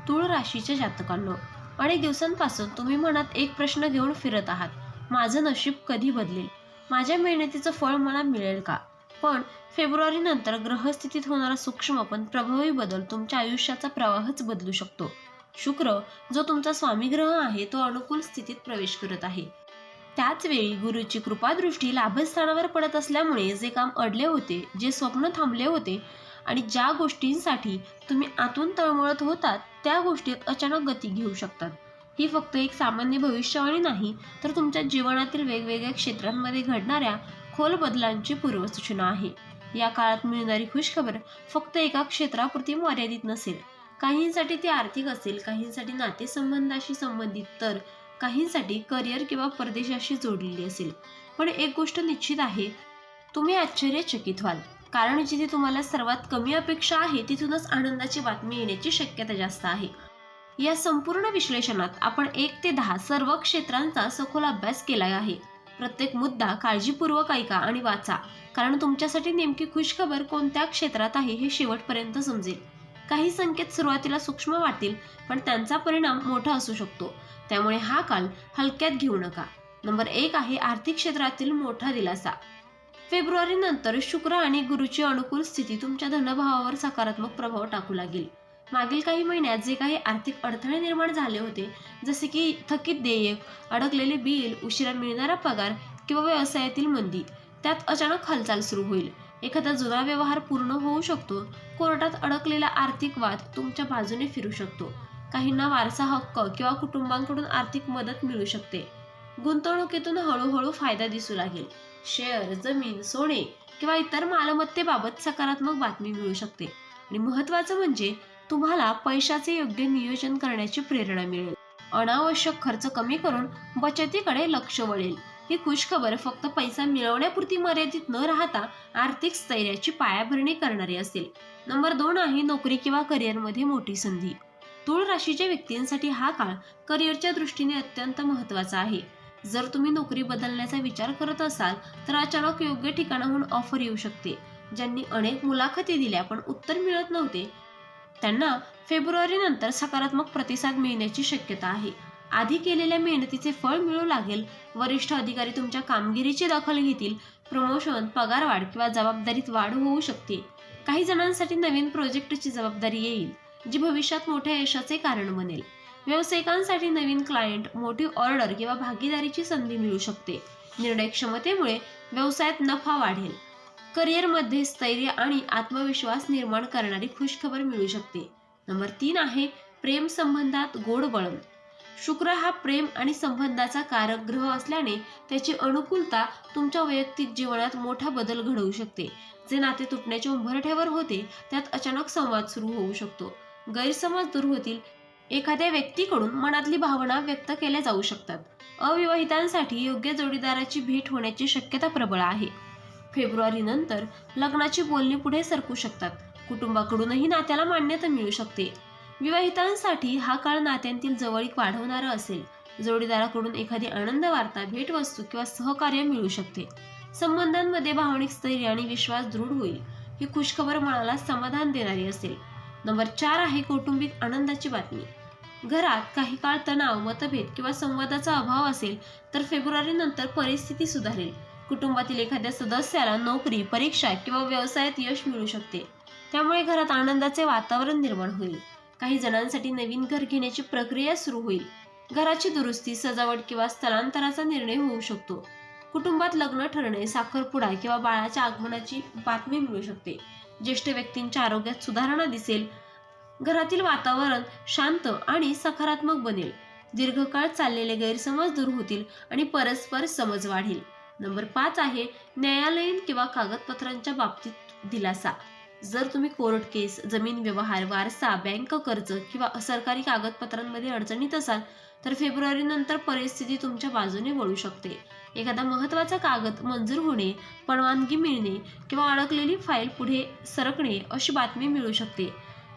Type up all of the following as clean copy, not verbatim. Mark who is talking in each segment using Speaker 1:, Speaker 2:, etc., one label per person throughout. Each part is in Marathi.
Speaker 1: तूळ राशीच्या जातकांनो, अनेक दिवसांपासून तुम्ही मनात एक प्रश्न घेऊन फिरत आहात. माझं नशीब कधी बदलेल? माझ्या मेहनतीचं फळ मला मिळेल का? पण फेब्रुवारी नंतर ग्रहस्थितीत होणारा सूक्ष्म पण प्रभावी बदल तुमच्या आयुष्याचा प्रवाहच बदलू शकतो. शुक्र, जो तुमचा स्वामी ग्रह आहे, तो अनुकूल स्थितीत प्रवेश करत आहे. त्याच वेळी गुरुची कृपादृष्टी लाभस्थानावर पडत असल्यामुळे जे काम अडले होते, जे स्वप्न थांबले होते आणि ज्या गोष्टींसाठी तुम्ही आतून तळमळत होतात, त्या गोष्टीत अचानक गती घेऊ शकतात. ही फक्त एक सामान्य भविष्यवाणी नाही, तर तुमच्या जीवनातील वेगवेगळ्या क्षेत्रांमध्ये घडणाऱ्या खोल बदलांची पूर्वसूचना आहे. या काळात मिळणारी खुशखबर फक्त एका क्षेत्रापुरती मर्यादित नसेल. काहींसाठी ती आर्थिक असेल, काहींसाठी नातेसंबंधाशी संबंधित, तर काहींसाठी करिअर किंवा परदेशाशी जोडलेली असेल. पण एक गोष्ट निश्चित आहे, तुम्ही आश्चर्यचकित व्हाल. कारण जिथे तुम्हाला सर्वात कमी अपेक्षा आहे, तिथूनच आनंदाची बातमी येण्याची शक्यता जास्त आहे. या संपूर्ण विश्लेषणात आपण 1 ते 10 सर्व क्षेत्रांचा सखोल अभ्यास केला आहे. प्रत्येक मुद्दा काळजीपूर्वक ऐका आणि वाचा, कारण तुमच्यासाठी नेमकी खुशखबर कोणत्या क्षेत्रात आहे हे शेवटपर्यंत समजेल. काही संकेत सुरुवातीला सूक्ष्म वाटतील, पण त्यांचा परिणाम मोठा असू शकतो. त्यामुळे हा काल हलक्यात घेऊ नका. नंबर 1 आहे आर्थिक क्षेत्रातील मोठा दिलासा. फेब्रुवारी नंतर शुक्र आणि गुरुची अनुकूल स्थिती तुमच्या धनभावावर सकारात्मक प्रभाव टाकू लागेल. मागील काही महिन्यात जे काही आर्थिक अडथळे निर्माण झाले होते, जसे की थकीत देयक, अडकलेले बिल, उशिरा मिळणारा पगार किंवा व्यवसायातील मंदी, त्यात अचानक हालचाल सुरू होईल. एखादा जुना व्यवहार पूर्ण होऊ शकतो. कोर्टात अडकलेला आर्थिक वाद तुमच्या बाजूने फिरू शकतो. काहींना वारसा हक्क किंवा कुटुंबांकडून आर्थिक मदत मिळू शकते. गुंतवणुकीतून हळूहळू फायदा दिसू लागेल. शेअर, जमीन, सोने किंवा इतर मालमत्तेबाबत सकारात्मक बातमी मिळू शकते. आणि महत्त्वाचं म्हणजे तुम्हाला पैशाचे योग्य नियोजन करण्याची प्रेरणा मिळेल. अनावश्यक खर्च कमी करून बचतीकडे लक्ष वळेल. ही खुशखबर फक्त पैसा मिळवण्यापुरती मर्यादित न राहता आर्थिक स्थैर्याची पायाभरणी करणारी असेल. नंबर 2 आहे नोकरी किंवा करिअरमध्ये मोठी संधी. तूळ राशीच्या व्यक्तींसाठी हा काळ करिअरच्या दृष्टीने अत्यंत महत्त्वाचा आहे. जर तुम्ही नोकरी बदलण्याचा विचार करत असाल, तर अचानक योग्य ठिकाणाहून ऑफर येऊ शकते. ज्यांनी अनेक मुलाखती दिल्या पण उत्तर मिळत नव्हते, त्यांना फेब्रुवारी नंतर सकारात्मक प्रतिसाद मिळण्याची शक्यता आहे. आधी केलेल्या मेहनतीचे फळ मिळू लागेल. वरिष्ठ अधिकारी तुमच्या कामगिरीची दखल घेतील. प्रमोशन, पगारवाढ किंवा जबाबदारीत वाढ होऊ शकते. काही जणांसाठी नवीन प्रोजेक्टची जबाबदारी येईल, जी भविष्यात मोठ्या यशाचे कारण बनेल. व्यावसायिकांसाठी नवीन क्लायंट, मोठी ऑर्डर किंवा भागीदारीची संधी मिळू शकते. निर्णय क्षमतेमुळे व्यवसायात नफा वाढेल. करिअरमध्ये स्थैर्य आणि आत्मविश्वास निर्माण करणारी खुशखबर मिळू शकते. नंबर 3 आहे प्रेम संबंधात गोड वळण. शुक्र हा प्रेम आणि संबंधाचा कारक ग्रह असल्याने त्याची अनुकूलता तुमच्या वैयक्तिक जीवनात मोठा बदल घडवू शकते. जे नाते तुटण्याच्या उंबरठ्यावर होते, त्यात अचानक संवाद सुरू होऊ शकतो. गैरसमज दूर होतील. एखाद्या व्यक्तीकडून मनातली भावना व्यक्त केल्या जाऊ शकतात. अविवाहितांसाठी योग्य जोडीदाराची भेट होण्याची शक्यता प्रबळ आहे. फेब्रुवारी नंतर लग्नाची बोलणी पुढे सरकू शकतात. कुटुंबाकडूनही नात्याला मान्यता मिळू शकते. विवाहितांसाठी हा काळ नात्यांतील जवळीक वाढवणारा असेल. जोडीदाराकडून एखादी आनंद वार्ता, भेटवस्तू किंवा सहकार्य मिळू शकते. संबंधांमध्ये भावनिक स्थैर्य आणि विश्वास दृढ होईल. ही खुशखबर मनाला समाधान देणारी असेल. नंबर 4 आहे कौटुंबिक आनंदाची बातमी. घरात काही काळ तणाव, मतभेद किंवा संवादाचा अभाव असेल, तर फेब्रुवारी नंतर परिस्थिती सुधारेल. कुटुंबातील एखाद्या सदस्याला नोकरी, परीक्षा किंवा व्यवसायात यश मिळू शकते. त्यामुळे घरात आनंदाचे वातावरण निर्माण होईल. काही जणांसाठी नवीन घर घेण्याची प्रक्रिया सुरू होईल. घराची दुरुस्ती, सजावट किंवा स्थलांतराचा निर्णय होऊ शकतो. कुटुंबात लग्न ठरणे, साखरपुडा किंवा बाळाच्या आगमनाची बातमी मिळू शकते. ज्येष्ठ व्यक्तींच्या आरोग्यात सुधारणा दिसेल. घरातील वातावरण शांत आणि सकारात्मक बनेल. दीर्घकाळ चाललेले गैरसमज दूर होतील आणि परस्पर समज वाढेल. नंबर 5 आहे न्यायालयीन किंवा कागदपत्रांच्या बाबतीत दिलासा. जर तुम्ही कोर्ट केस, जमीन व्यवहार, वारसा, बँक कर्ज किंवा सरकारी कागदपत्रांमध्ये अडचणीत असाल, तर फेब्रुवारी नंतर परिस्थिती तुमच्या बाजूने वळू शकते. एखादा महत्त्वाचा कागद मंजूर होणे, परवानगी मिळणे किंवा अडकलेली फाईल पुढे सरकणे अशी बातमी मिळू शकते.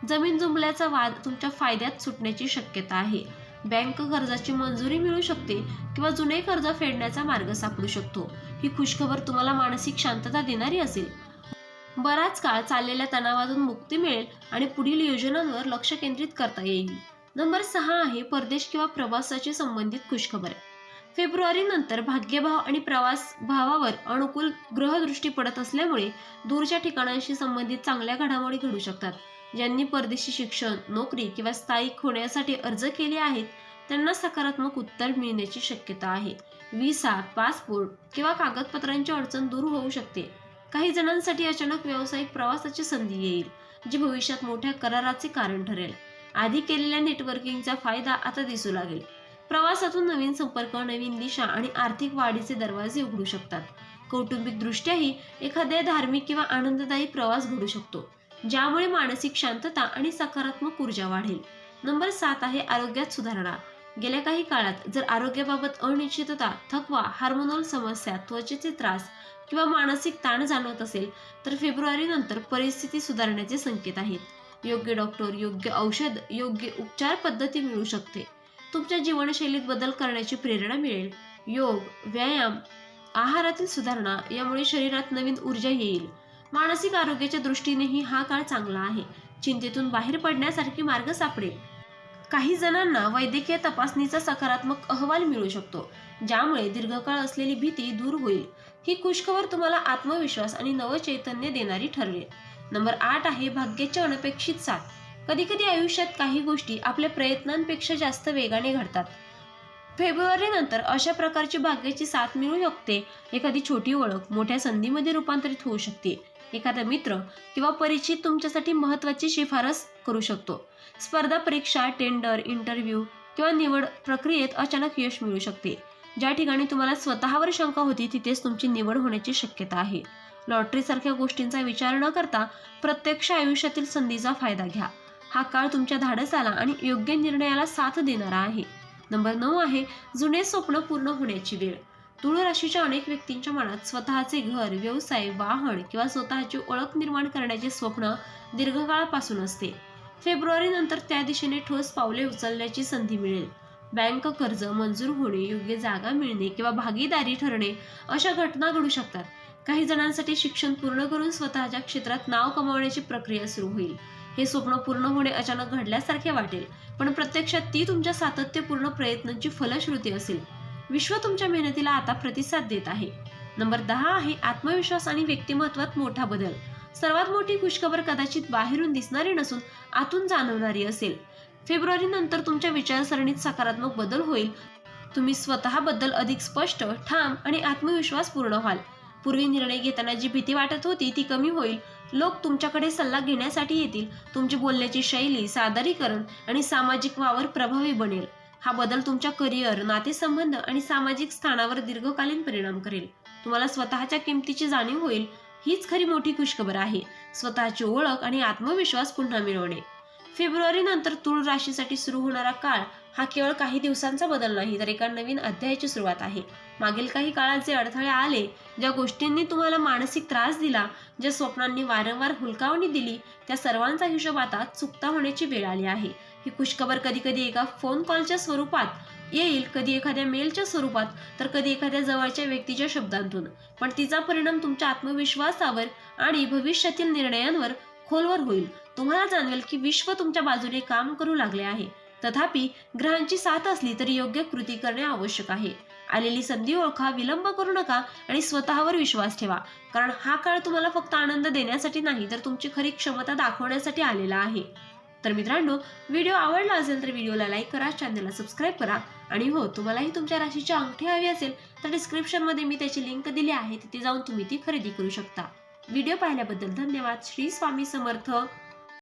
Speaker 1: जमीन जुमल्याचा वाद तुमच्या फायद्यात सुटण्याची शक्यता आहे. बँक कर्जाची मंजुरी मिळू शकते किंवा जुने कर्ज फेडण्याचा मार्ग सापडू शकतो. ही खुशखबर तुम्हाला मानसिक शांतता देणारी असेल. बराच काळ चाललेल्या तणावातून मुक्ती मिळेल आणि पुढील योजनांवर लक्ष केंद्रित करता येईल. नंबर 6 आहे परदेश किंवा प्रवासाची संबंधित खुशखबर. फेब्रुवारी नंतर भाग्यभाव आणि प्रवास भावावर अनुकूल ग्रहदृष्टी पडत असल्यामुळे दूरच्या ठिकाणांशी संबंधित चांगल्या घडामोडी घडू शकतात. ज्यांनी परदेशी शिक्षण, नोकरी किंवा स्थायिक होण्यासाठी अर्ज केले आहेत त्यांना सकारात्मक उत्तर मिळण्याची शक्यता आहे. व्हिसा, पासपोर्ट किंवा कागदपत्रांची अडचण दूर होऊ शकते. काही जणांसाठी अचानक व्यावसायिक प्रवासाची संधी येईल, जी भविष्यात मोठ्या कराराचे कारण ठरेल. आधी केलेल्या नेटवर्किंगचा फायदा आता दिसू लागेल. प्रवासातून नवीन संपर्क, नवीन दिशा आणि आर्थिक वाढीचे दरवाजे उघडू शकतात. कौटुंबिक दृष्ट्याही एखाद्या धार्मिक किंवा आनंददायी प्रवास घडू शकतो, ज्यामुळे मानसिक शांतता आणि सकारात्मक ऊर्जा वाढेल. नंबर 7 आहे आरोग्यात सुधारणा. गेल्या काही काळात जर आरोग्याबाबत अनिश्चितता, थकवा, हार्मोनल समस्या, त्वचेचे त्रास किंवा मानसिक ताण जाणवत असेल तर फेब्रुवारी नंतर परिस्थिती सुधारण्याचे संकेत आहेत. योग्य डॉक्टर, योग्य औषध, योग्य उपचार पद्धती मिळू शकते. तुमच्या जीवनशैलीत बदल करण्याची प्रेरणा मिळेल. योग, व्यायाम, आहारातील सुधारणा यामुळे शरीरात नवीन ऊर्जा येईल. मानसिक आरोग्याच्या दृष्टीनेही हा काळ चांगला आहे. चिंतेतून बाहेर पडण्यासारखी मार्ग सापडेल. काही जणांना वैद्यकीय तपासणीचा सकारात्मक अहवाल मिळू शकतो, ज्यामुळे दीर्घकाळ असलेली भीती दूर होईल. ही खुशखबर तुम्हाला आत्मविश्वास आणि नवचैतन्य देणारी ठरेल. नंबर 8 आहे भाग्याची अनपेक्षित साथ. कधी कधी आयुष्यात काही गोष्टी आपल्या प्रयत्नांपेक्षा जास्त वेगाने घडतात. फेब्रुवारी नंतर अशा प्रकारची भाग्याची साथ मिळू शकते. एखादी छोटी ओळख मोठ्या संधीमध्ये रूपांतरित होऊ शकते. एखादा मित्र किंवा परिचित तुमच्यासाठी महत्त्वाची शिफारस करू शकतो. स्पर्धा परीक्षा, टेंडर, इंटरव्ह्यू किंवा निवड प्रक्रियेत अचानक यश मिळू शकते. ज्या ठिकाणी तुम्हाला स्वतःवर शंका होती तिथेच तुमची निवड होण्याची शक्यता आहे. लॉटरी सारख्या गोष्टींचा विचार न करता प्रत्यक्ष आयुष्यातील संधीचा फायदा घ्या. हा काळ तुमच्या धाडसाला आणि योग्य निर्णयाला साथ देणारा आहे. नंबर 9 आहे जुने स्वप्न पूर्ण होण्याची वेळ. तुळ राशीच्या अनेक व्यक्तींच्या मनात स्वतःचे घर, व्यवसाय, वाहन किंवा स्वतःची ओळख निर्माण करण्याचे स्वप्न दीर्घकाळापासून असते. फेब्रुवारी नंतर त्या दिशेने ठोस पावले उचलण्याची संधी मिळेल. बँक कर्ज मंजूर होणे, योग्य जागा मिळणे किंवा भागीदारी ठरणे अशा घटना घडू शकतात. काही जणांसाठी शिक्षण पूर्ण करून स्वतःच्या क्षेत्रात नाव कमावण्याची प्रक्रिया सुरू होईल. हे स्वप्न पूर्ण होणे अचानक घडल्यासारखे वाटेल, पण प्रत्यक्षात ती तुमच्या सातत्यपूर्ण प्रयत्नांची फलश्रुती असेल. विश्व तुमच्या मेहनतीला आता प्रतिसाद देत आहे. नंबर 10 आहे आत्मविश्वास आणि व्यक्तिमत्वात मोठा बदल. सर्वात मोठी खुशखबर कदाचित बाहेरून दिसणारी नसून आतून जाणवणारी असेल. फेब्रुवारी नंतर तुमच्या विचारसरणीत सकारात्मक बदल होईल. तुम्ही स्वतःबद्दल अधिक स्पष्ट, ठाम आणि आत्मविश्वासपूर्ण व्हाल. पूर्वी निर्णय घेताना जी भीती वाटत होती ती कमी होईल. लोक तुमच्याकडे सल्ला घेण्यासाठी येतील. तुमची बोलण्याची शैली, सादरीकरण आणि सामाजिक वावर प्रभावी बनेल. हा बदल तुमच्या करिअर, नातेसंबंध आणि सामाजिक स्थानावर दीर्घकालीन परिणाम करेल. तुम्हाला स्वतःच्या किमतीची जाणीव होईल. हीच खरी मोठी खुशखबर आहे. स्वतःची ओळख आणि आत्मविश्वास पुन्हा मिळवणे. फेब्रुवारी नंतर तुळ राशीसाठी सुरू होणारा काळ हा केवळ काही दिवसांचा बदल नाही, तर एका नवीन अध्यायाची सुरुवात आहे. मागील काही काळात जे अडथळे आले, ज्या गोष्टींनी तुम्हाला मानसिक त्रास दिला, ज्या स्वप्नांनी वारंवार हुलकावणी दिली, त्या सर्वांचा हिशोब आता चुकता होण्याची वेळ आली आहे. ही खुशखबर कधी कधी एका फोन कॉलच्या स्वरूपात येईल, कधी एखाद्या मेलच्या स्वरूपात, तर कधी एखाद्या जवळच्या व्यक्तीच्या शब्दांतून. पण तिचा परिणाम तुमच्या आत्मविश्वासावर आणि भविष्यातील निर्णयांवर खोलवर होईल. तुम्हाला जाणवेल की विश्व तुमच्या बाजूने काम करू लागले आहे. तथापि ग्रहांची साथ असली तरी योग्य कृती करणे आवश्यक आहे. आलेली संधी ओळखा, विलंब करू नका आणि स्वतःवर विश्वास ठेवा, कारण हा काळ तुम्हाला फक्त आनंद देण्यासाठी नाही, तर तुमची खरी क्षमता दाखवण्यासाठी आलेला आहे. तर मित्रांनो, व्हिडिओ आवडला असेल तर व्हिडिओला लाईक करा, चॅनलला सबस्क्राईब करा आणि हो, तुम्हालाही तुमच्या राशीची अंगठी हवी असेल तर डिस्क्रिप्शनमध्ये मी त्याची लिंक दिली आहे, तिथे जाऊन तुम्ही ती खरेदी करू शकता. व्हिडिओ पाहिल्याबद्दल धन्यवाद. श्री स्वामी समर्थ.